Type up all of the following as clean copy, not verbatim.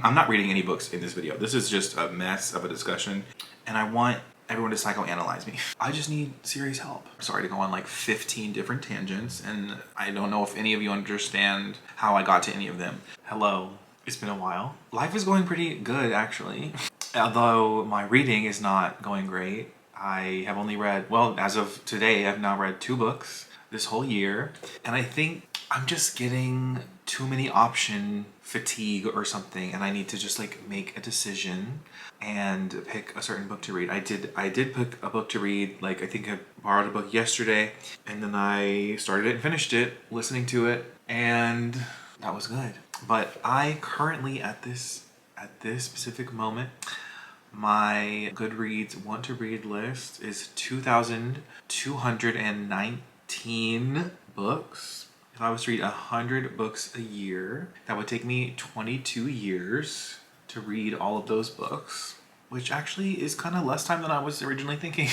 I'm not reading any books in this video. This is just a mess of a discussion, and I want everyone to psychoanalyze me. I just need serious help. Sorry to go on like 15 different tangents, and I don't know if any of you understand how I got to any of them. Hello, it's been a while. Life is going pretty good, actually. Although my reading is not going great. I have only read, well, as of today, I've now read 2 books this whole year, and I think I'm just getting too many option fatigue or something, and I need to just like make a decision and pick a certain book to read. I did pick a book to read. Like, I think I borrowed a book yesterday, and then I started it and finished it, listening to it, and that was good. But I currently at this specific moment, my Goodreads want to read list is 2,219 books. If I was to read 100 books a year, that would take me 22 years to read all of those books, which actually is kind of less time than I was originally thinking.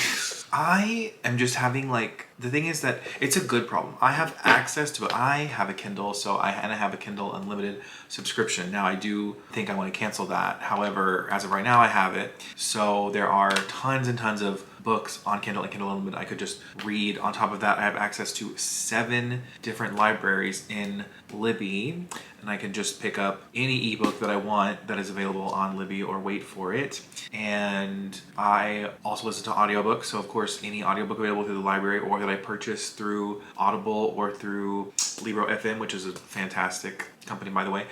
I am just having like, the thing is that it's a good problem. I have access to it. I have a Kindle, and I have a Kindle Unlimited subscription. Now, I do think I want to cancel that. However, as of right now, I have it. So there are tons and tons of books on Kindle and Kindle Unlimited I could just read. On top of that, I have access to 7 different libraries in Libby, and I can just pick up any ebook that I want that is available on Libby or wait for it. And I also listen to audiobooks, so of course any audiobook available through the library or that I purchase through Audible or through Libro FM, which is a fantastic company, by the way.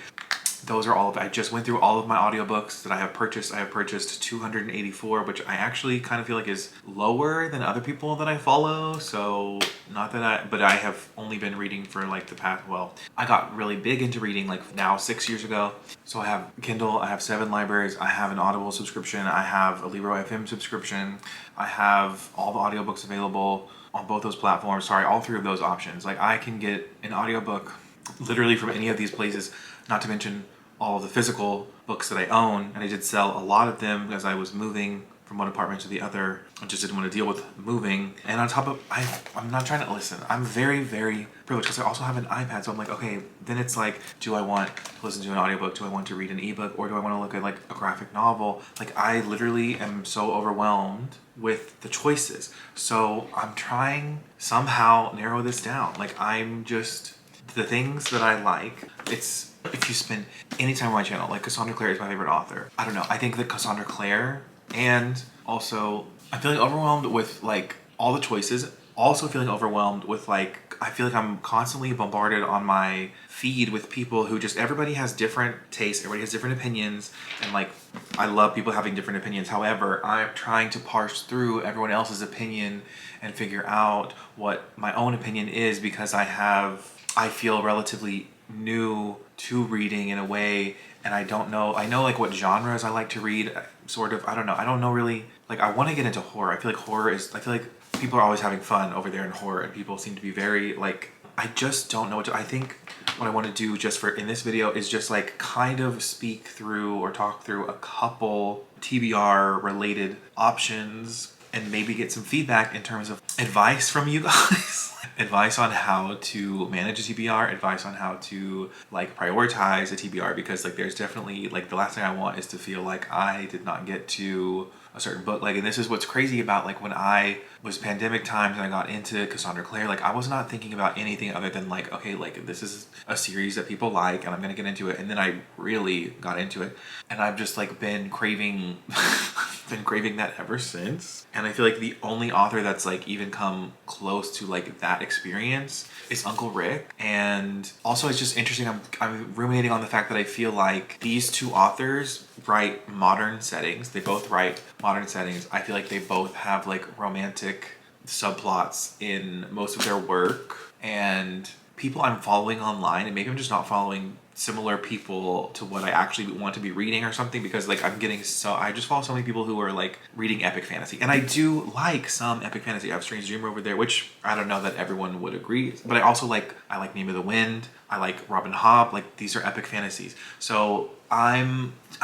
Those are all of it. I just went through all of my audiobooks that I have purchased. I have purchased 284, which I actually kind of feel like is lower than other people that I follow. So but I have only been reading for like the past, well, I got really big into reading like now 6 years ago. So I have Kindle, I have 7 libraries, I have an Audible subscription, I have a Libro FM subscription, I have all the audiobooks available on both those platforms. Sorry, all 3 of those options. Like, I can get an audiobook literally from any of these places, not to mention all of the physical books that I own, and I did sell a lot of them as I was moving from one apartment to the other. I just didn't want to deal with moving. And on top of, I'm not trying to listen. I'm very, very privileged because I also have an iPad. So I'm like, okay, then it's like, do I want to listen to an audiobook? Do I want to read an ebook? Or do I want to look at like a graphic novel? Like, I literally am so overwhelmed with the choices. So I'm trying somehow narrow this down. Like, I'm just, the things that I like, it's, if you spend any time on my channel, like Cassandra Clare is my favorite author. I don't know. I think that Cassandra Clare, and also I'm feeling overwhelmed with like all the choices. Also feeling overwhelmed with like, I feel like I'm constantly bombarded on my feed with people who just, everybody has different tastes, everybody has different opinions, and like, I love people having different opinions. However, I'm trying to parse through everyone else's opinion and figure out what my own opinion is, because I feel relatively new to reading in a way, and I don't know, I know like what genres I like to read, sort of, I don't know really, like, I want to get into horror. I feel like I feel like people are always having fun over there in horror, and people seem to be very like, I just don't know what to, I think what I want to do just for in this video is just like kind of speak through or talk through a couple TBR related options and maybe get some feedback in terms of advice from you guys. Advice on how to manage a TBR, advice on how to like prioritize a TBR, because like there's definitely like, the last thing I want is to feel like I did not get to a certain book. Like, and this is what's crazy about like when I was pandemic times and I got into Cassandra Clare, like I was not thinking about anything other than like, okay, like this is a series that people like and I'm gonna get into it. And then I really got into it, and I've just like been craving that ever since. And I feel like the only author that's like even come close to like that experience is Uncle Rick. And also it's just interesting, I'm ruminating on the fact that I feel like these 2 authors write modern settings. They both write modern settings. I feel like they both have like romantic subplots in most of their work, and people I'm following online, and maybe I'm just not following similar people to what I actually want to be reading or something, because like I just follow so many people who are like reading epic fantasy, and I do like some epic fantasy. I have Strange Dreamer over there, which I don't know that everyone would agree, but I like Name of the Wind, I like Robin Hobb. Like, these are epic fantasies. So I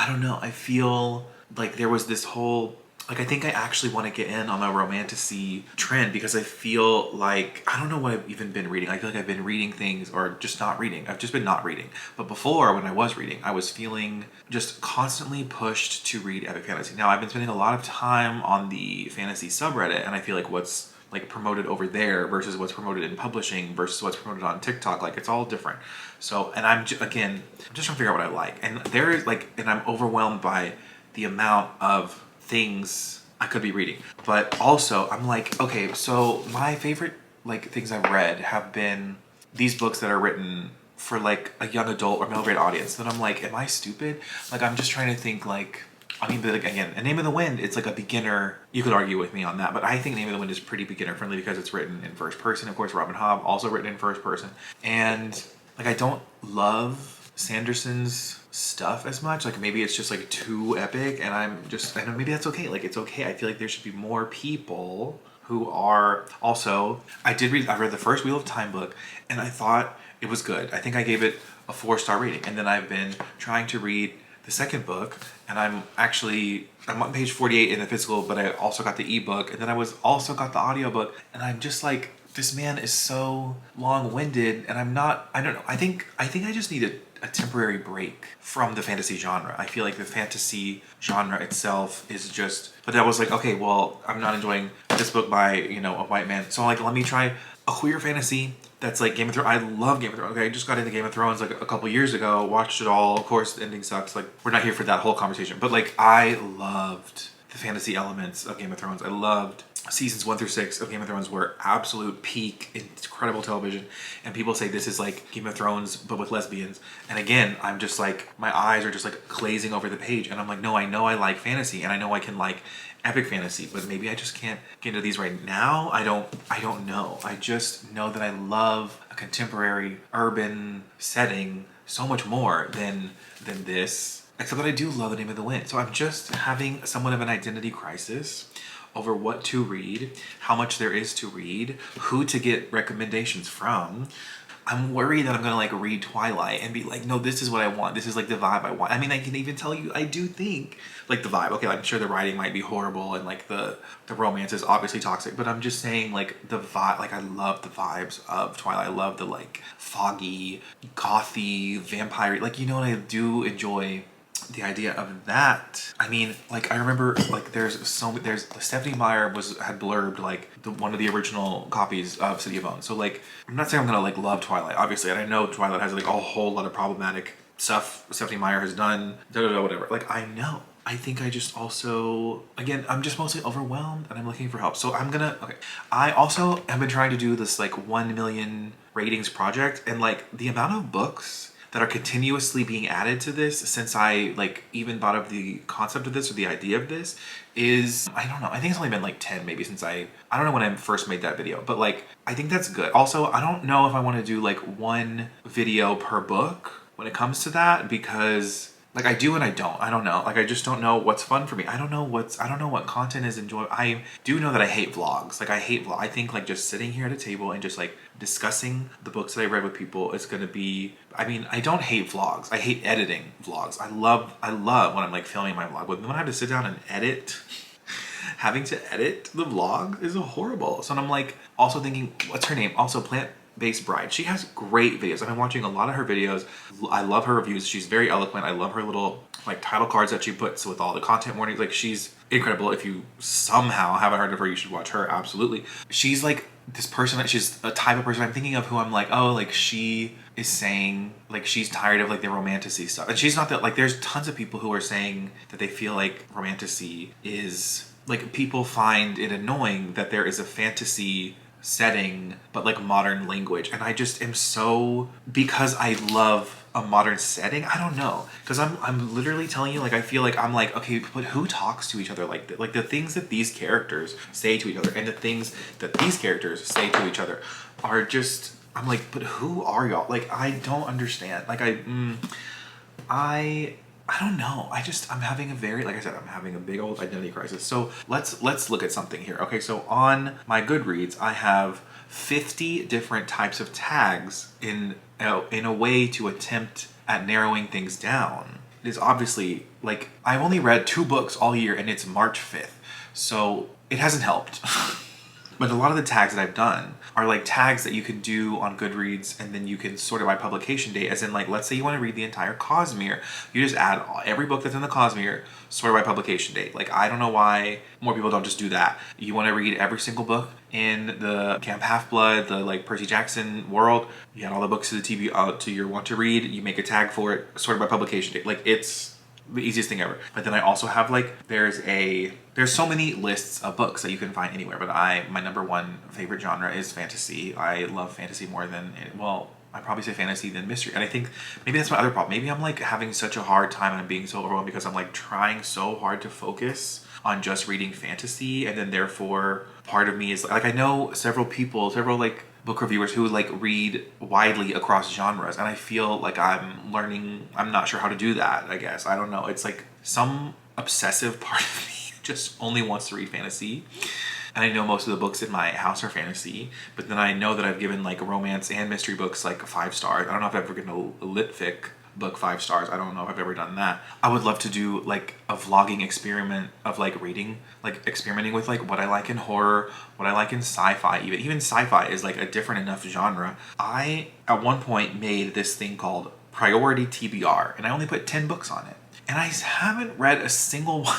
don't know, I feel like there was this whole like I think I actually want to get in on the romantasy trend because I feel like I don't know what I've even been reading. I feel like I've been reading things or just not reading. I've just been not reading. But before, when I was reading, I was feeling just constantly pushed to read epic fantasy. Now I've been spending a lot of time on the fantasy subreddit, and I feel like what's like promoted over there versus what's promoted in publishing versus what's promoted on TikTok, like it's all different. So, and I'm just trying to figure out what I like. And there is like, and I'm overwhelmed by the amount of things I could be reading. But also I'm like, okay, so my favorite like things I've read have been these books that are written for like a young adult or middle grade audience. Then I'm like, am I stupid? Like I'm just trying to think like, I mean, but like, again, A Name of the Wind, it's like a beginner. You could argue with me on that, but I think Name of the Wind is pretty beginner friendly because it's written in first person. Of course, Robin Hobb also written in first person. And like, I don't love Sanderson's stuff as much. Like maybe it's just like too epic, and I know maybe that's okay. Like it's okay. I feel like there should be more people who are also. I read the first Wheel of Time book, and I thought it was good. I think I gave it a 4-star rating, and then I've been trying to read the second book, and I'm on page 48 in the physical, but I also got the ebook, and then I also got the audiobook, and I'm just like, this man is so long-winded, and I don't know. I think I just need a temporary break from the fantasy genre. I feel like the fantasy genre itself is just, but I was like, okay, well, I'm not enjoying this book by, a white man. So like, let me try a queer fantasy that's like Game of Thrones. I love Game of Thrones. Okay, I just got into Game of Thrones like a couple years ago, watched it all. Of course, the ending sucks. Like, we're not here for that whole conversation. But like, I loved the fantasy elements of Game of Thrones. I loved seasons 1 through 6 of Game of Thrones were absolute peak, incredible television. And people say this is like Game of Thrones, but with lesbians. And again, I'm just like, my eyes are just like glazing over the page. And I'm like, no, I know I like fantasy, and I know I can like epic fantasy, but maybe I just can't get into these right now. I don't know. I just know that I love a contemporary urban setting so much more than this. Except that I do love The Name of the Wind. So I'm just having somewhat of an identity crisis over what to read, how much there is to read, who to get recommendations from. I'm worried that I'm gonna like read Twilight and be like, no, this is what I want. This is like the vibe I want. I mean, I can even tell you, I do think like the vibe. Okay, I'm sure the writing might be horrible and like the romance is obviously toxic, but I'm just saying like the vibe. Like I love the vibes of Twilight. I love the like foggy, gothy, vampire. Like I do enjoy the idea of that. I mean, like I remember like there's Stephanie Meyer had blurbed like one of the original copies of City of Bones. So like I'm not saying I'm gonna like love Twilight, obviously, and I know Twilight has like a whole lot of problematic stuff Stephanie Meyer has done, whatever. Like I know. I think I just also, again, I'm just mostly overwhelmed and I'm looking for help. So I also have been trying to do this like 1 million ratings project, and like the amount of books that are continuously being added to this since I like even thought of the concept of this or the idea of this is, I don't know, I think it's only been like 10 maybe since I don't know when I first made that video, but like I think that's good. Also, I don't know if I want to do like one video per book when it comes to that, because like I do and I don't. I don't know. Like I just don't know what's fun for me. I don't know what content is enjoyable. I do know that I hate vlogs. Like I hate vlog. I think like just sitting here at a table and just like discussing the books that I read with people is gonna be, I mean, I don't hate vlogs. I hate editing vlogs. I love when I'm like filming my vlog. But when I have to sit down and edit, having to edit the vlog is horrible. So I'm like also thinking, what's her name? Also Plant-Based Bride. She has great videos. I've been watching a lot of her videos. I love her reviews. She's very eloquent. I love her little like title cards that she puts with all the content warnings. Like she's incredible. If you somehow haven't heard of her, you should watch her. Absolutely. She's like this person that she's a type of person I'm thinking of who I'm like, oh, like she is saying like she's tired of like the romantasy stuff. And she's not that, like there's tons of people who are saying that they feel like romantasy is like, people find it annoying that there is a fantasy setting but like modern language, and I just am so, because I love a modern setting, I don't know, because I'm literally telling you, like I feel like I'm like, okay, but who talks to each other like that? Like the things that these characters say to each other and the things that these characters say to each other are just, I'm like, but who are y'all? Like I don't understand. Like I don't know. I'm having a very, like I said, I'm having a big old identity crisis. So let's look at something here. Okay, so on my Goodreads, I have 50 different types of tags in a way to attempt at narrowing things down. is obviously, like, I've only read 2 books all year and it's March 5th. So it hasn't helped. But a lot of the tags that I've done are like tags that you can do on Goodreads, and then you can sort it by publication date. As in, like, let's say you want to read the entire Cosmere. You just add every book that's in the Cosmere, sort it by publication date. Like, I don't know why more people don't just do that. You want to read every single book in the Camp Half-Blood, the like Percy Jackson world. You add all the books to the to your want to read. You make a tag for it, sort it by publication date. Like, it's the easiest thing ever. But then I also have, like, there's so many lists of books that you can find anywhere, but my number one favorite genre is fantasy. I love fantasy more than, well, I probably say fantasy than mystery. And I think maybe that's my other problem. Maybe I'm like having such a hard time and I'm being so overwhelmed because I'm like trying so hard to focus on just reading fantasy, and then therefore part of me is like, I know several like book reviewers who like read widely across genres, and I feel like I'm not sure how to do that. I guess I don't know, it's like some obsessive part of me just only wants to read fantasy, and I know most of the books in my house are fantasy, but then I know that I've given like romance and mystery books like 5 stars. I don't know if I've ever given a lit fic book 5 stars. I don't know if I've ever done that. I would love to do like a vlogging experiment of like reading, like experimenting with like what I like in horror, what I like in sci-fi. Even sci-fi is like a different enough genre. I at one point made this thing called Priority TBR, and I only put 10 books on it, and I haven't read a single one.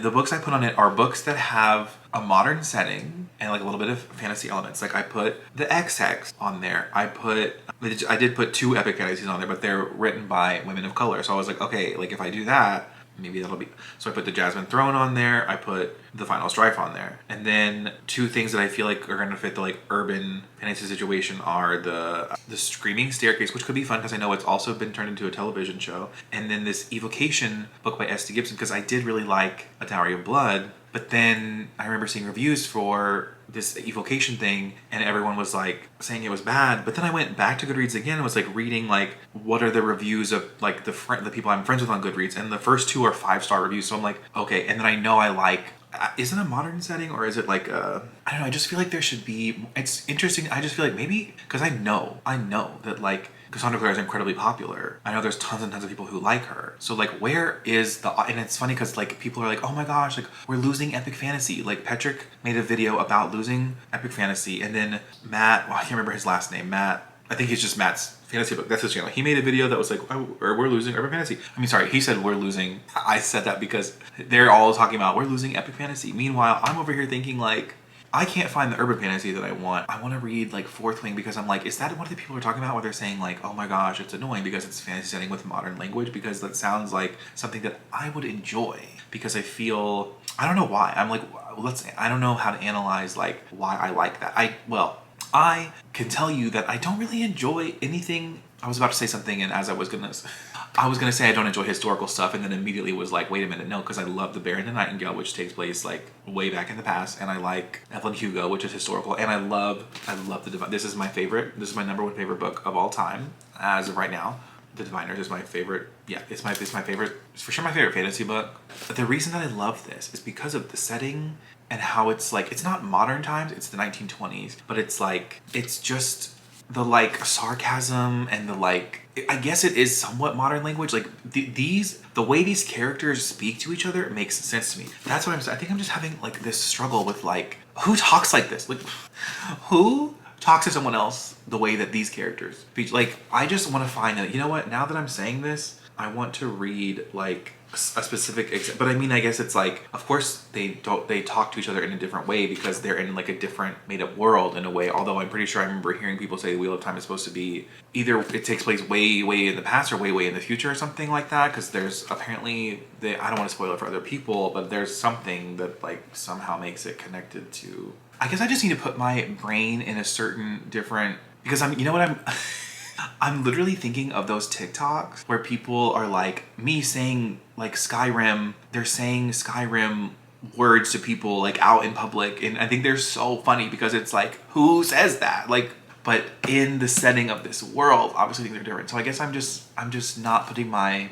The books I put on it are books that have a modern setting and like a little bit of fantasy elements. Like I put the X on there. I did put 2 epic fantasies on there, but they're written by women of color. So I was like, okay, like if I do that, maybe that'll be. So I put the Jasmine Throne on there. I put the Final Strife on there. And then 2 things that I feel like are going to fit the like urban fantasy situation are the Screaming Staircase, which could be fun because I know it's also been turned into a television show. And then this Evocation book by S.T. Gibson, because I did really like A Dowry of Blood. But then I remember seeing reviews for this Evocation thing, and everyone was like saying it was bad. But then I went back to Goodreads again and was like reading like what are the reviews of like the people I'm friends with on Goodreads, and the first 2 are 5-star reviews. So I'm like, okay. And then I know I like, is it a modern setting or is it like I don't know. I just feel like there should be. It's interesting. I just feel like maybe because I know that like Cassandra Clare is incredibly popular. I know there's tons and tons of people who like her. So like, where is the, and it's funny because like people are like, oh my gosh, like we're losing epic fantasy. Like Patrick made a video about losing epic fantasy, and then Matt, well, I can't remember his last name, Matt, I think he's just Matt's fantasy book. That's his channel. He made a video that was like, oh, we're losing urban fantasy. I mean, sorry, he said we're losing. I said that because they're all talking about we're losing epic fantasy. Meanwhile, I'm over here thinking like, I can't find the urban fantasy that I want. I want to read like Fourth Wing because I'm like, is that what the people are talking about where they're saying like, oh my gosh, it's annoying because it's a fantasy setting with modern language? Because that sounds like something that I would enjoy, because I feel, I don't know why. I'm like, I don't know how to analyze like why I like that. I can tell you that I don't really enjoy anything. I was about to say something, and as I was gonna say I don't enjoy historical stuff, and then immediately was like, wait a minute, no, because I love The Bear and the Nightingale, which takes place like way back in the past, and I like Evelyn Hugo, which is historical, and I love The Divine. This is my number 1 favorite book of all time as of right now. The Diviners is my favorite. Yeah, it's my favorite. It's for sure my favorite fantasy book. But the reason that I love this is because of the setting and how it's like, it's not modern times, it's the 1920s, but it's like, it's just the like sarcasm and the like, I guess it is somewhat modern language. Like the way these characters speak to each other makes sense to me. That's what I'm saying. I think I'm just having like this struggle with like, who talks like this? Like, who talks to someone else the way that these characters speak? Like, I just want to find that, you know what, now that I'm saying this, I want to read like a specific but I mean, I guess it's like, of course they talk to each other in a different way because they're in like a different made up world in a way, although I'm pretty sure I remember hearing people say the Wheel of Time is supposed to be either it takes place way in the past or way in the future or something like that, because there's apparently I don't want to spoil it for other people, but there's something that like somehow makes it connected to, I guess I just need to put my brain in a certain different, because I'm, you know what, I'm literally thinking of those TikToks where people are like me saying like Skyrim, they're saying Skyrim words to people like out in public, and I think they're so funny because it's like, who says that? Like, but in the setting of this world, obviously things are different. So I guess I'm just not putting my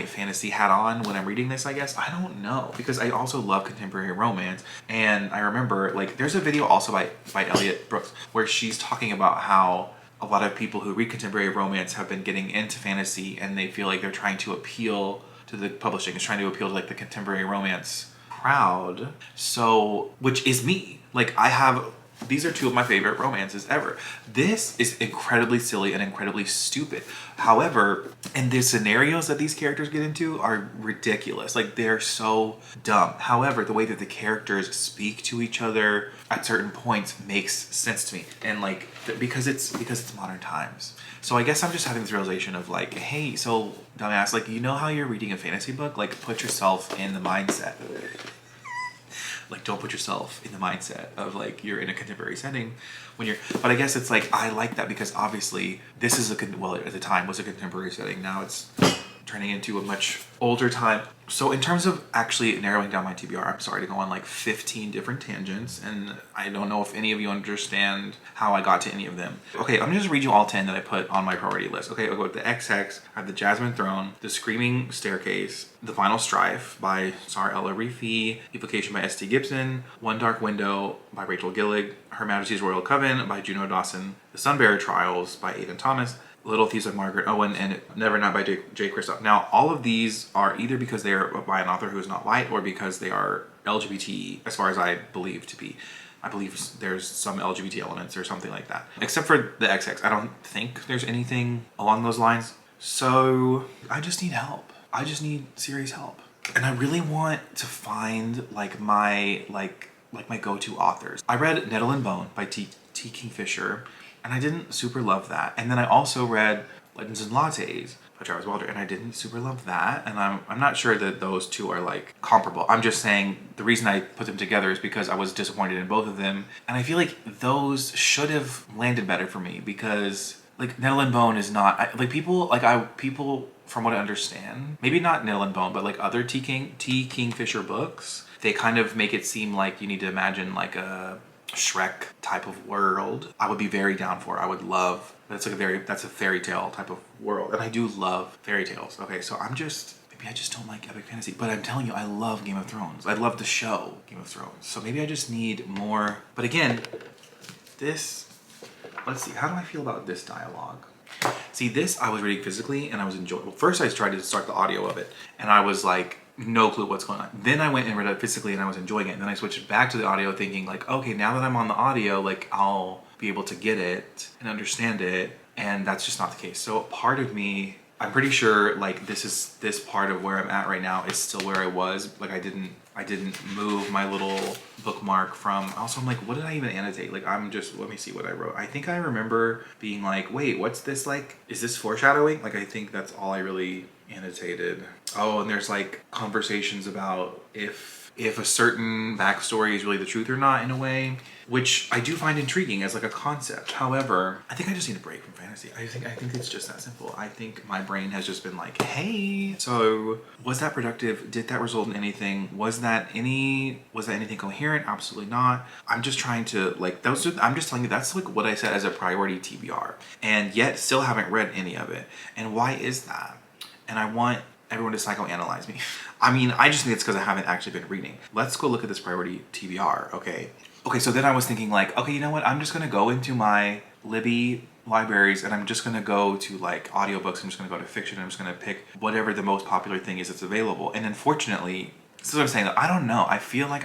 fantasy hat on when I'm reading this, I guess. I don't know, because I also love contemporary romance, and I remember like there's a video also by Elliot Brooks where she's talking about how a lot of people who read contemporary romance have been getting into fantasy, and they feel like they're trying to appeal to the publishing, is trying to appeal to like the contemporary romance crowd. So, which is me. Like these are two of my favorite romances ever. This is incredibly silly and incredibly stupid. However, and the scenarios that these characters get into are ridiculous. Like, they're so dumb. However, the way that the characters speak to each other at certain points makes sense to me. And like, because it's modern times. So I guess I'm just having this realization of like, hey, so dumbass, like, you know how you're reading a fantasy book? Like, put yourself in the mindset. Like, don't put yourself in the mindset of like you're in a contemporary setting when you're. But I guess it's like, I like that because obviously this is well, at the time was a contemporary setting. Now it's turning into a much older time. So in terms of actually narrowing down my TBR, I'm sorry to go on like 15 different tangents, and I don't know if any of you understand how I got to any of them. Okay, I'm just read you all 10 that I put on my priority list. Okay, I'll go with the XX, I have the Jasmine Throne, the Screaming Staircase, the Final Strife by Sarah Ella Reefy, Evocation by S.T. Gibson, One Dark Window by Rachel Gillig, Her Majesty's Royal Coven by Juno Dawson, The Sunbearer Trials by Aidan Thomas, Little Thieves by Margaret Owen, and Never Not by Jay Kristoff. Now, all of these are either because they are by an author who is not white or because they are LGBT, as far as I believe to be. I believe there's some LGBT elements or something like that. Except for the XX, I don't think there's anything along those lines. So I just need help. I just need serious help. And I really want to find like my go-to authors. I read Nettle and Bone by T. Kingfisher, and I didn't super love that. And then I also read Legends and Lattes by Travis Walter, and I didn't super love that. And I'm not sure that those two are like comparable. I'm just saying the reason I put them together is because I was disappointed in both of them. And I feel like those should have landed better for me because like Nettle and Bone is not people from what I understand, maybe not Nettle and Bone, but like other T. Kingfisher books, they kind of make it seem like you need to imagine like a Shrek type of world. I would be very down for. I would love. That's a fairy tale type of world, and I do love fairy tales. Okay, so maybe I just don't like epic fantasy, but I'm telling you, I love Game of Thrones. I love the show Game of Thrones. So maybe I just need more. But again, let's see. How do I feel about this dialogue? See, this I was reading physically, and I was enjoying. Well, first I tried to start the audio of it, and I was like, no clue what's going on. Then I went and read it physically, and I was enjoying it. And then I switched back to the audio, thinking like, okay, now that I'm on the audio, like I'll be able to get it and understand it. And that's just not the case. So part of me, I'm pretty sure like this part of where I'm at right now is still where I was. Like I didn't move my little bookmark from. Also, I'm like, what did I even annotate? Like let me see what I wrote. I think I remember being like, wait, what's this like? Is this foreshadowing? Like I think that's all I really annotated. Oh, and there's like conversations about if a certain backstory is really the truth or not in a way, which I do find intriguing as like a concept. However, I think I just need a break from fantasy. I think it's just that simple. I think my brain has just been like, hey, so was that productive? Did that result in anything? Was that anything coherent? Absolutely not. I'm just trying to like, I'm just telling you that's like what I said as a priority TBR, and yet still haven't read any of it. And why is that? And I want everyone to psychoanalyze me. I mean, I just think it's because I haven't actually been reading. Let's go look at this priority TBR, okay? Okay, so then I was thinking like, okay, you know what? I'm just gonna go into my Libby libraries and I'm just gonna go to like audiobooks. I'm just gonna go to fiction. I'm just gonna pick whatever the most popular thing is that's available. And unfortunately, this is what I'm saying. I don't know. I feel like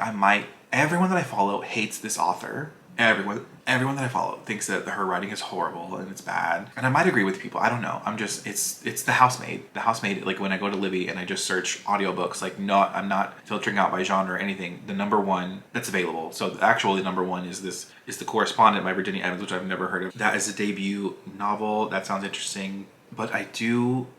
everyone that I follow hates this author. Everyone that I follow thinks that her writing is horrible and it's bad. And I might agree with people. I don't know. It's The Housemaid. The Housemaid, like when I go to Libby and I just search audiobooks, like I'm not filtering out by genre or anything. The number one that's available. So actually number one is The Correspondent by Virginia Evans, which I've never heard of. That is a debut novel. That sounds interesting. But I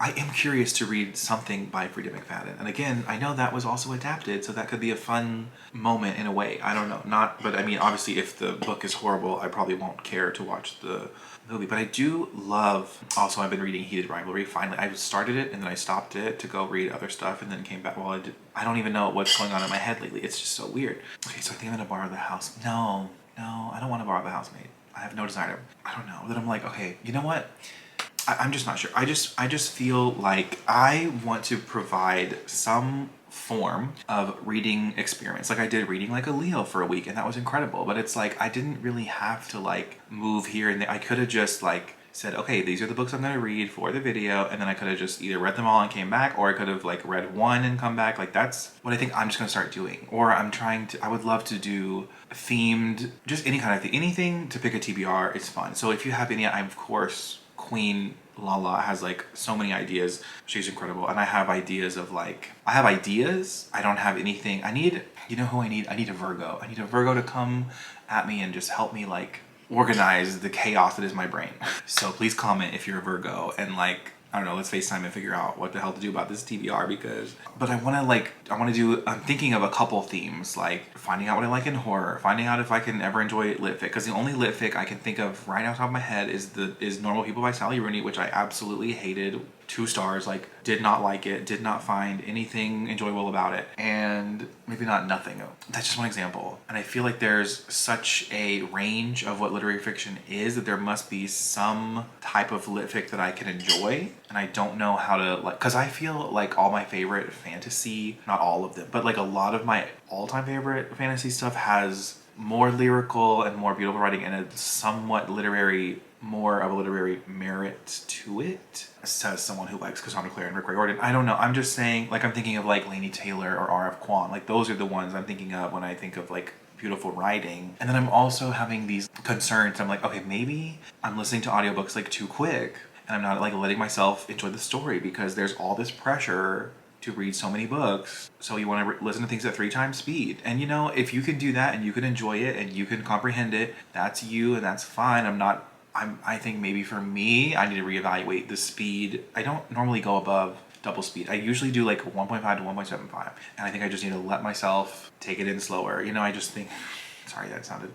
am curious to read something by Frida McFadden. And again, I know that was also adapted, so that could be a fun moment in a way. I don't know. But I mean, obviously, if the book is horrible, I probably won't care to watch the movie. But I do love, also, I've been reading Heated Rivalry. Finally, I started it, and then I stopped it to go read other stuff, and then came back. Well, I don't even know what's going on in my head lately. It's just so weird. Okay, so I think I'm going to borrow the house. No, I don't want to borrow the Housemaid. I have no desire to. I don't know. Then I'm like, okay, you know what? I'm just not sure. I just feel like I want to provide some form of reading experience. Like I did reading like a Leo for a week and that was incredible. But it's like I didn't really have to like move here and there. I could have just like said, okay, these are the books I'm going to read for the video, and then I could have just either read them all and came back, or I could have like read one and come back. Like that's what I think I'm just going to start doing. Or I would love to do themed, just any kind of thing, anything to pick a TBR is fun. So if you have any, I'm of course, Queen Lala has like so many ideas. She's incredible. And I have ideas of like, I have ideas. I don't have anything. You know who I need? I need a Virgo. I need a Virgo to come at me and just help me like organize the chaos that is my brain. So please comment if you're a Virgo and like, I don't know, let's FaceTime and figure out what the hell to do about this TBR but I'm thinking of a couple themes, like finding out what I like in horror, finding out if I can ever enjoy lit fic, because the only lit fic I can think of right off the top of my head is Normal People by Sally Rooney, which I absolutely hated. 2 stars, like did not like it, did not find anything enjoyable about it, and maybe not nothing. That's just one example. And I feel like there's such a range of what literary fiction is that there must be some type of lit fic that I can enjoy, and I don't know how to like, because I feel like all my favorite fantasy, not all of them, but like a lot of my all-time favorite fantasy stuff has more lyrical and more beautiful writing and a somewhat more of a literary merit to it, says someone who likes Cassandra, Clare, and Riordan. I don't know. I'm just saying, like, I'm thinking of like Laini Taylor or R.F. Kuang. Like, those are the ones I'm thinking of when I think of like beautiful writing. And then I'm also having these concerns. I'm like, okay, maybe I'm listening to audiobooks like too quick, and I'm not like letting myself enjoy the story because there's all this pressure to read so many books. So you want to listen to things at 3 times speed. And you know, if you can do that and you can enjoy it and you can comprehend it, that's you and that's fine. I think maybe for me, I need to reevaluate the speed. I don't normally go above double speed. I usually do like 1.5 to 1.75. And I think I just need to let myself take it in slower. You know, I just think, sorry, that sounded...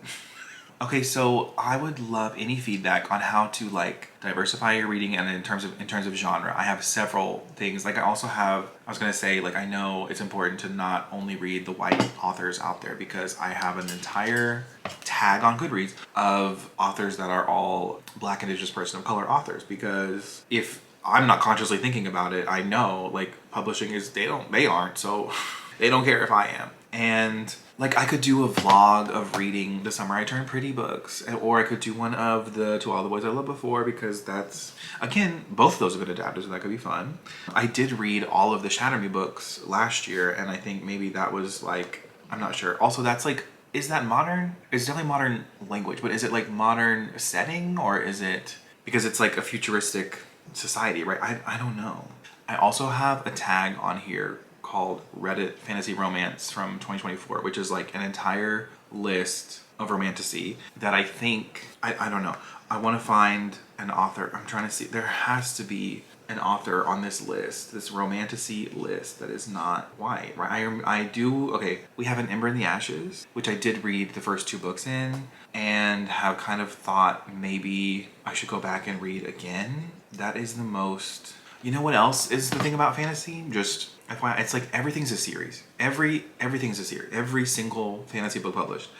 Okay, so I would love any feedback on how to like diversify your reading and in terms of genre. I have several things. Like I was gonna say, like I know it's important to not only read the white authors out there, because I have an entire tag on Goodreads of authors that are all Black, Indigenous, person of color authors, because if I'm not consciously thinking about it, I know like publishing is, they aren't, so they don't care if I am. And like I could do a vlog of reading The Summer I Turned Pretty books, or I could do one of the To All the Boys I Loved Before, because that's, again, both of those have been adapted, so that could be fun. I did read all of the Shatter Me books last year, and I think maybe that was like, I'm not sure. Also, that's like, is that modern? It's definitely modern language, but is it like modern setting, or is it, because it's like a futuristic society, right? I don't know. I also have a tag on here called Reddit Fantasy Romance from 2024, which is like an entire list of romantasy that I think, I don't know. I want to find an author. I'm trying to see. There has to be an author on this list, this romantasy list that is not white, right? I do, okay, we have An Ember in the Ashes, which I did read the first 2 books in and have kind of thought maybe I should go back and read again. That is the most... You know what else is the thing about fantasy? Just FYI, it's like everything's a series. Everything's a series. Every single fantasy book published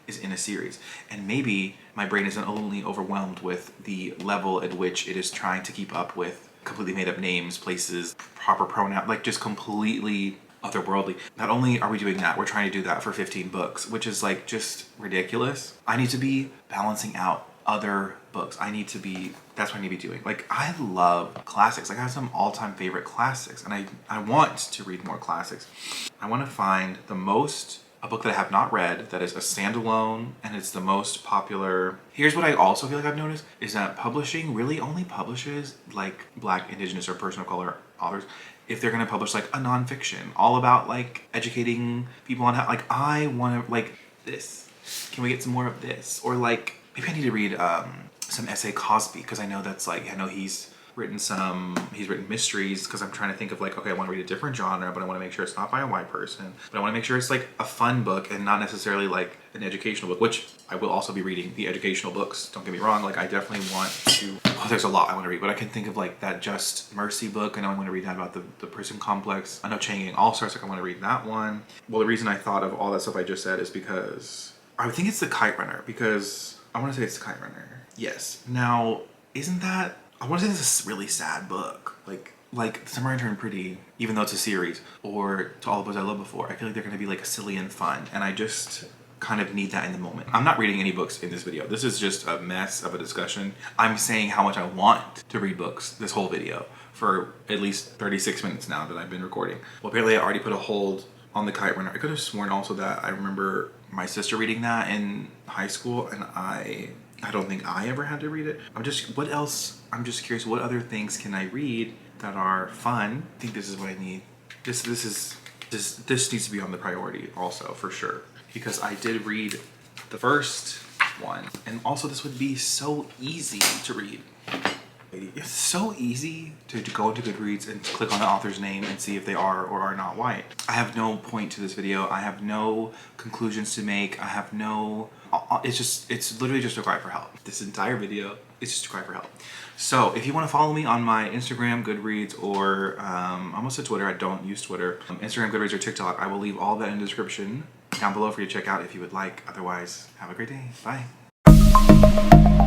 is in a series. And maybe my brain isn't only overwhelmed with the level at which it is trying to keep up with completely made up names, places, proper pronoun, like just completely otherworldly. Not only are we doing that, we're trying to do that for 15 books, which is like just ridiculous. I need to be balancing out other books. That's what I need to be doing. Like, I love classics. Like, I have some all-time favorite classics, and I want to read more classics. I want to find a book that I have not read that is a standalone and it's the most popular. Here's what I also feel like I've noticed is that publishing really only publishes like Black, Indigenous, or person of color authors if they're going to publish like a nonfiction all about like educating people on how, like, I want to like this. Can we get some more of this? Or like, maybe I need to read some S.A. Cosby, because I know that's like, I know he's written mysteries, because I'm trying to think of like, okay, I want to read a different genre, but I want to make sure it's not by a white person, but I want to make sure it's like a fun book and not necessarily like an educational book, which I will also be reading the educational books, don't get me wrong. Like, I definitely want to, there's a lot I want to read, but I can think of like that Just Mercy book. I know I want to read that about the prison complex. I know Changing All-Stars, like I want to read that one. Well, the reason I thought of all that stuff I just said is because I think it's The Kite Runner, because I want to say it's The Kite Runner. Yes. Now, isn't that, I want to say this is a really sad book. Like Summer I Turned Pretty, even though it's a series, or To All the Boys I Loved Before, I feel like they're going to be like silly and fun. And I just kind of need that in the moment. I'm not reading any books in this video. This is just a mess of a discussion. I'm saying how much I want to read books this whole video for at least 36 minutes now that I've been recording. Well, apparently I already put a hold on The Kite Runner. I could have sworn also that I remember my sister reading that in high school, and I don't think I ever had to read it. What else? I'm just curious, what other things can I read that are fun? I think this is what I need. This needs to be on the priority also, for sure. Because I did read the first one, and also this would be so easy to read. It's so easy to go into Goodreads and click on the author's name and see if they are or are not white. I have no point to this video. I have no conclusions to make. I have no, it's literally just a cry for help. This entire video is just a cry for help. So if you want to follow me on my Instagram, Goodreads, or I almost said Twitter, I don't use Twitter. Instagram, Goodreads, or TikTok, I will leave all that in the description down below for you to check out if you would like. Otherwise, have a great day. Bye.